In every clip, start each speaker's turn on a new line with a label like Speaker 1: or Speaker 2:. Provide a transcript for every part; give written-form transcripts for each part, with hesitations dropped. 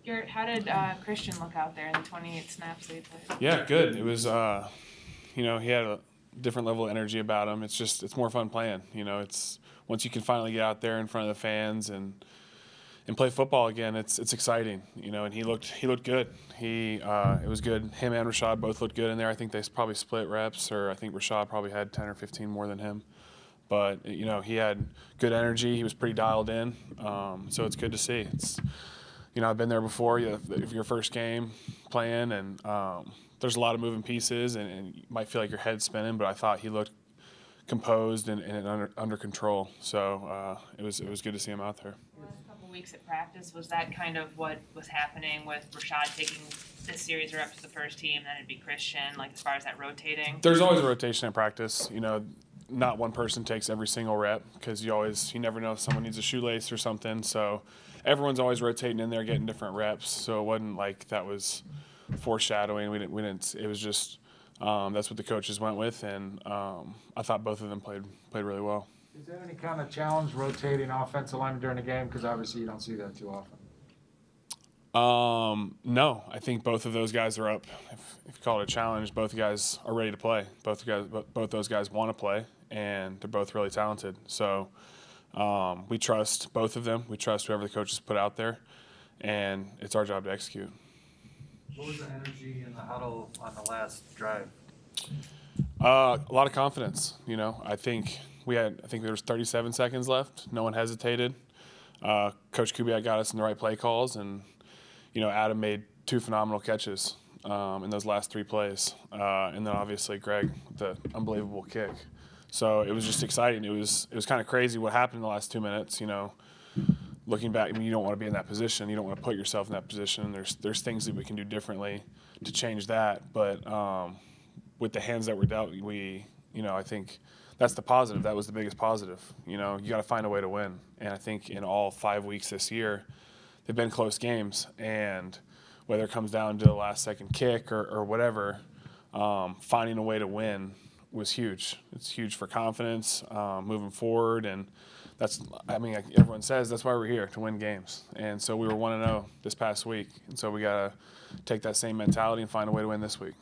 Speaker 1: Garrett, how did Christian look out there in the 28 snaps that he played?
Speaker 2: Yeah, good. It was, he had a different level of energy about him. It's more fun playing. It's once you can finally get out there in front of the fans and play football again, it's exciting. And he looked good. It was good. Him and Rashad both looked good in there. I think they probably split reps, or I think Rashad probably had 10 or 15 more than him. But he had good energy. He was pretty dialed in. So it's good to see. I've been there before. Your first game playing, and there's a lot of moving pieces, and you might feel like your head's spinning. But I thought he looked composed and under control. So it was good to see him out there.
Speaker 1: The last couple weeks at practice, was that kind of what was happening with Rashad taking this series of reps to the first team, then it'd be Christian, like as far as that rotating?
Speaker 2: There's always a rotation in practice. Not one person takes every single rep, because you never know if someone needs a shoelace or something. So everyone's always rotating in there, getting different reps. So it wasn't like that was foreshadowing. We didn't. It was just that's what the coaches went with, and I thought both of them played really well.
Speaker 3: Is there any kind of challenge rotating offensive linemen during the game? Because obviously you don't see that too often.
Speaker 2: No, I think both of those guys are up. If you call it a challenge, both guys are ready to play. Both those guys want to play, and they're both really talented. So we trust both of them. We trust whoever the coaches put out there, and it's our job to execute.
Speaker 4: What was the energy in the huddle on the last drive?
Speaker 2: A lot of confidence. I think there was 37 seconds left. No one hesitated. Coach Kubiak got us in the right play calls, and Adam made 2 phenomenal catches in those last 3 plays, and then obviously Greg with the unbelievable kick. So it was just exciting. It was kind of crazy what happened in the last 2 minutes. Looking back, you don't want to be in that position. You don't want to put yourself in that position. There's things that we can do differently to change that. But with the hands that were dealt, I think that's the positive. That was the biggest positive. You got to find a way to win. And I think in all 5 weeks this year, they've been close games. And whether it comes down to the last second kick or whatever, finding a way to win was huge. It's huge for confidence moving forward. And like everyone says, that's why we're here, to win games. And so we were 1-0 this past week. And so we got to take that same mentality and find a way to win this week.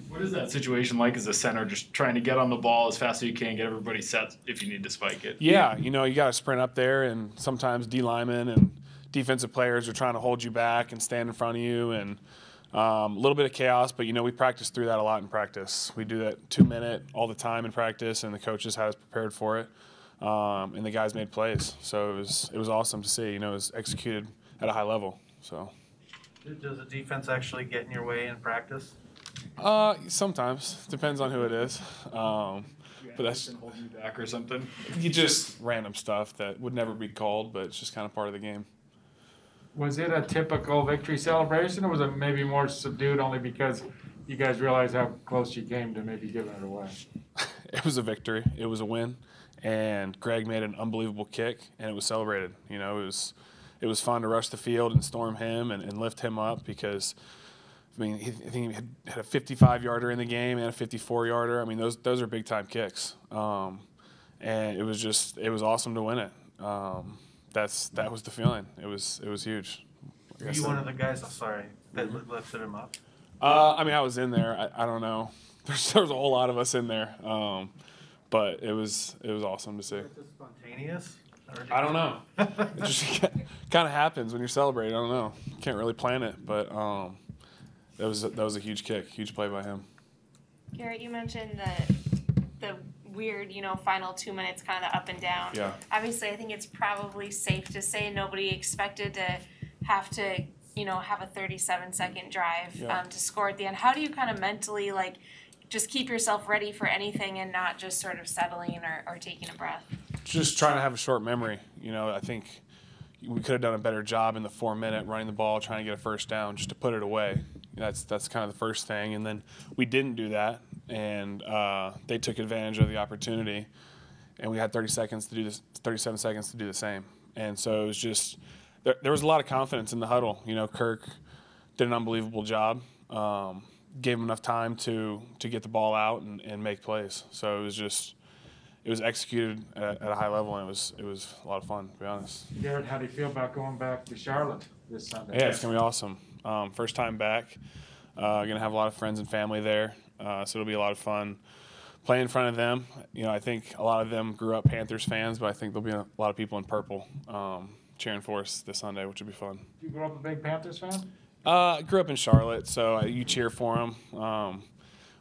Speaker 5: What is that situation like as a center, just trying to get on the ball as fast as you can, get everybody set if you need to spike it?
Speaker 2: Yeah, you got to sprint up there, and sometimes D linemen and defensive players are trying to hold you back and stand in front of you, and a little bit of chaos, but we practice through that a lot in practice. We do that 2-minute all the time in practice, and the coaches had us prepared for it, and the guys made plays. So it was awesome to see. It was executed at a high level. So
Speaker 4: does the defense actually get in your way in practice?
Speaker 2: Sometimes. Depends on who it is. But that's
Speaker 5: holding you back or something.
Speaker 2: You just random stuff that would never be called, but it's just kind of part of the game.
Speaker 3: Was it a typical victory celebration, or was it maybe more subdued only because you guys realized how close you came to maybe giving it away?
Speaker 2: It was a victory. It was a win, and Greg made an unbelievable kick, and it was celebrated. It was fun to rush the field and storm him and lift him up, because I think he had a 55-yarder in the game and a 54-yarder. Those are big-time kicks, and it was awesome to win it. That was the feeling. It was huge.
Speaker 4: Were you one of the guys? That lifted him up?
Speaker 2: I was in there. I don't know. There was a whole lot of us in there, but it was awesome to see.
Speaker 4: Was it spontaneous?
Speaker 2: I don't know. It just kind of happens when you're celebrating. I don't know. Can't really plan it, but that was a huge kick, huge play by him.
Speaker 1: Garrett, you mentioned the weird, final 2 minutes, kind of the up and down.
Speaker 2: Yeah.
Speaker 1: Obviously, I think it's probably safe to say nobody expected to have to, have a 37-second drive to score at the end. How do you kind of mentally, just keep yourself ready for anything and not just sort of settling or taking a breath?
Speaker 2: Just trying to have a short memory. I think we could have done a better job in the 4-minute running the ball, trying to get a first down, just to put it away. That's kind of the first thing. And then we didn't do that, and they took advantage of the opportunity, and we had 37 seconds to do the same. And so it was just there was a lot of confidence in the huddle. Kirk did an unbelievable job. Gave him enough time to get the ball out and make plays. So it was executed at a high level, and it was a lot of fun, to be honest.
Speaker 3: Garrett, how do you feel about going back to Charlotte? this Sunday?
Speaker 2: Yeah, it's gonna be awesome. First time back. Gonna have a lot of friends and family there, so it'll be a lot of fun. Play in front of them. You know, I think a lot of them grew up Panthers fans, but I think there'll be a lot of people in purple cheering for us this Sunday, which will be fun.
Speaker 3: You grew up a big Panthers fan?
Speaker 2: Grew up in Charlotte, so you cheer for them.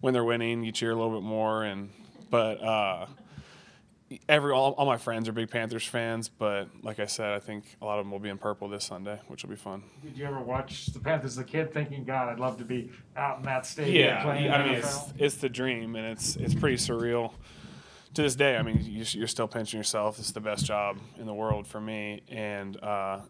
Speaker 2: When they're winning, you cheer a little bit more, but all my friends are big Panthers fans. But like I said, I think a lot of them will be in purple this Sunday, which will be fun.
Speaker 3: Did you ever watch the Panthers as a kid, thinking, "God, I'd love to be out in that stadium playing"?
Speaker 2: I mean,
Speaker 3: NFL?
Speaker 2: it's the dream, and it's pretty surreal to this day. I mean, you're still pinching yourself. It's the best job in the world for me, and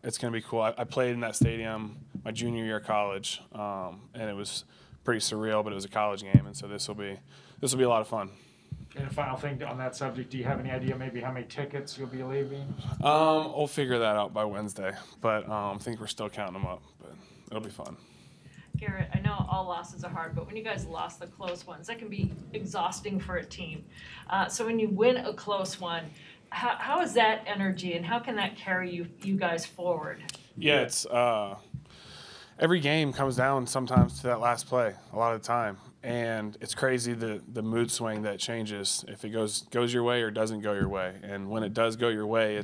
Speaker 2: it's going to be cool. I played in that stadium my junior year of college, and it was pretty surreal, but it was a college game, and so this will be a lot of fun.
Speaker 3: And a final thing on that subject, do you have any idea maybe how many tickets you'll be leaving?
Speaker 2: We'll figure that out by Wednesday, but I think we're still counting them up, but it'll be fun.
Speaker 6: Garrett, I know all losses are hard, but when you guys lost the close ones, that can be exhausting for a team. So when you win a close one, how is that energy and how can that carry you guys forward?
Speaker 2: Yeah, it's every game comes down sometimes to that last play a lot of the time. And it's crazy the mood swing that changes if it goes your way or doesn't go your way. And when it does go your way,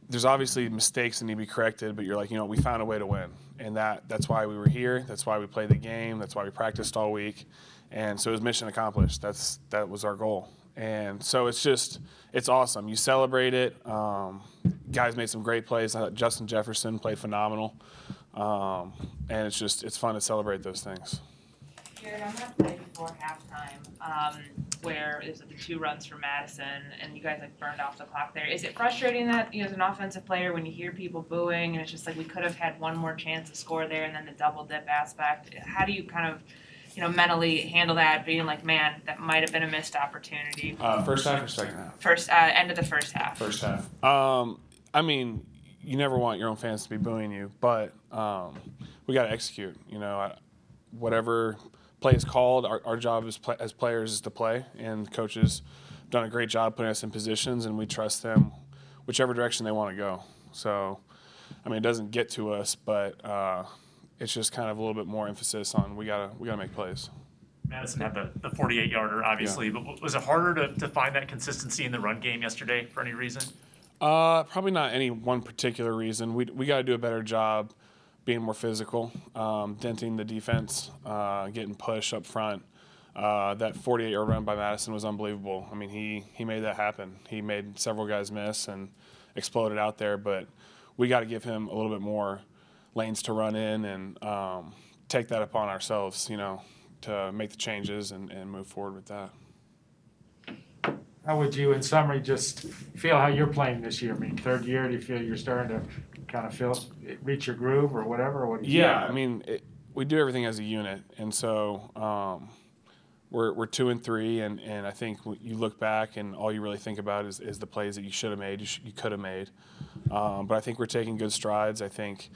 Speaker 2: there's obviously mistakes that need to be corrected, but you're like, we found a way to win. And that's why we were here. That's why we played the game. That's why we practiced all week. And so it was mission accomplished. That was our goal. And so it's awesome. You celebrate it. Guys made some great plays. I thought Justin Jefferson played phenomenal. And it's fun to celebrate those things.
Speaker 7: Garrett, on that play before halftime, where it was the 2 runs for Madison, and you guys burned off the clock there. Is it frustrating that as an offensive player when you hear people booing and it's just like we could have had one more chance to score there, and then the double dip aspect? How do you kind of mentally handle that, being like, man, that might have been a missed opportunity?
Speaker 2: First half or second half?
Speaker 7: End of the first half.
Speaker 2: First half. I mean, you never want your own fans to be booing you, but we got to execute. Whatever play is called, our job as players is to play, and the coaches have done a great job putting us in positions, and we trust them whichever direction they want to go. So, I mean, it doesn't get to us, but it's just kind of a little bit more emphasis on we gotta make plays.
Speaker 8: Madison had the 48-yarder, obviously,
Speaker 2: Yeah.
Speaker 8: but was it harder to find that consistency in the run game yesterday for any reason?
Speaker 2: Probably not any one particular reason. We got to do a better job being more physical, denting the defense, getting push up front. That 48-yard run by Madison was unbelievable. I mean, he made that happen. He made several guys miss and exploded out there, but we got to give him a little bit more lanes to run in and take that upon ourselves, to make the changes and move forward with that.
Speaker 3: How would you, in summary, just feel how you're playing this year? I mean, third year, do you feel you're starting to kind of reach your groove or whatever? Or what do you
Speaker 2: Yeah,
Speaker 3: feel?
Speaker 2: I mean, we do everything as a unit, and so we're 2-3, and I think you look back and all you really think about is the plays that you should have made, you could have made. But I think we're taking good strides. I think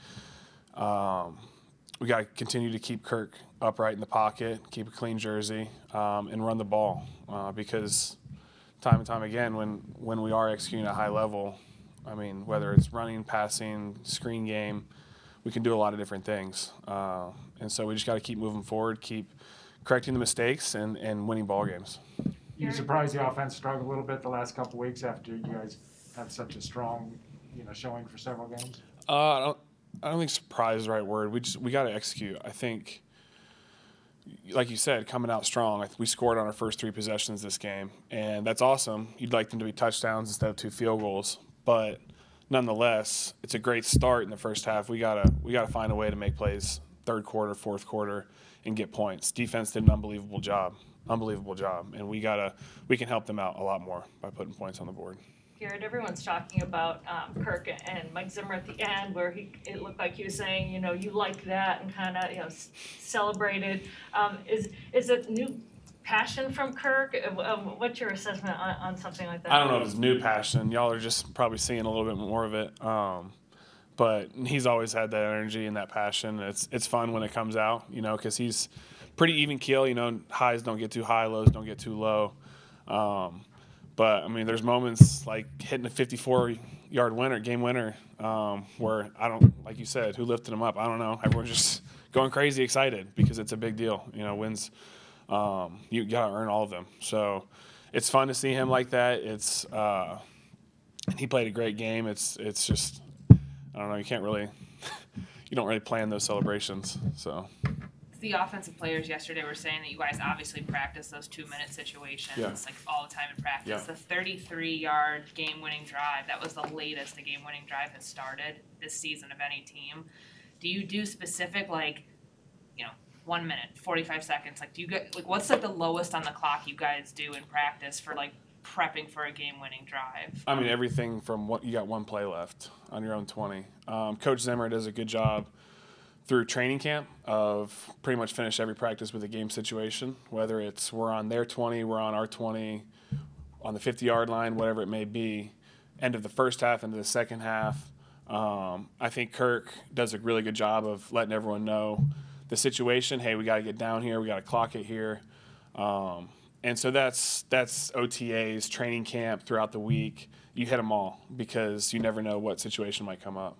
Speaker 2: we got to continue to keep Kirk upright in the pocket, keep a clean jersey, and run the ball because time and time again, when we are executing at a high level, I mean, whether it's running, passing, screen game, we can do a lot of different things. And so we just got to keep moving forward, keep correcting the mistakes, and winning ball games.
Speaker 3: You surprised the offense struggled a little bit the last couple of weeks after you guys had such a strong, showing for several games?
Speaker 2: I don't think surprise is the right word. We got to execute. I think, like you said, coming out strong. We scored on our first 3 possessions this game, and that's awesome. You'd like them to be touchdowns instead of 2 field goals, but nonetheless, it's a great start in the first half. We gotta find a way to make plays third quarter, fourth quarter, and get points. Defense did an unbelievable job, and we can help them out a lot more by putting points on the board.
Speaker 6: Garrett, everyone's talking about Kirk and Mike Zimmer at the end, where it looked like he was saying, you like that, and kind of, celebrated. Is it new passion from Kirk? What's your assessment on something like that?
Speaker 2: I don't know if it's new passion. Y'all are just probably seeing a little bit more of it. But he's always had that energy and that passion. It's fun when it comes out, because he's pretty even keel. Highs don't get too high, lows don't get too low. But I mean, there's moments like hitting a 54, yard winner, game winner, where I don't, like you said, who lifted him up? I don't know. Everyone's just going crazy excited because it's a big deal. You know, wins, you got to earn all of them. So it's fun to see him like that. It's he played a great game. It's just, I don't know, you can't really, you don't really plan those celebrations. So.
Speaker 7: The offensive players yesterday were saying that you guys obviously practice those 2-minute situations like all the time in practice. The 33-yard game-winning drive, that was the latest the game-winning drive has started this season of any team. Do you do specific, like, you know, 1 minute, 45 seconds? Like, do you get, like, what's like the lowest on the clock you guys do in practice for like prepping for a game-winning drive?
Speaker 2: I mean, everything from what you got 1 play left on your own 20. Coach Zimmer does a good job through training camp of pretty much finish every practice with a game situation, whether it's we're on their 20, we're on our 20, on the 50-yard line, whatever it may be, end of the first half, into the second half. I think Kirk does a really good job of letting everyone know the situation. Hey, we got to get down here. We got to clock it here. And so that's OTAs, training camp throughout the week. You hit them all because you never know what situation might come up.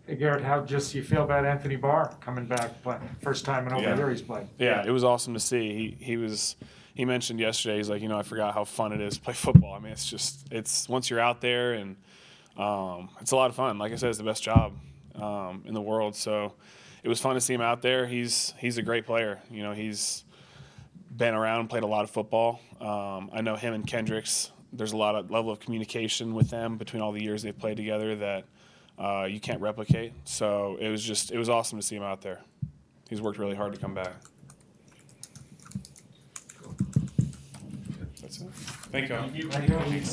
Speaker 3: Hey Garrett, how just you feel about Anthony Barr coming back, first time in over a year he's played?
Speaker 2: Yeah, it was awesome to see. He mentioned yesterday, he's like, you know, I forgot how fun it is to play football. I mean, it's once you're out there and it's a lot of fun. Like I said, it's the best job in the world. So it was fun to see him out there. He's a great player. You know, he's been around and played a lot of football. I know him and Kendricks, there's a lot of level of communication with them between all the years they've played together that you can't replicate. So it was awesome to see him out there. He's worked really hard to come back. That's it. Thank you.
Speaker 3: Thank you.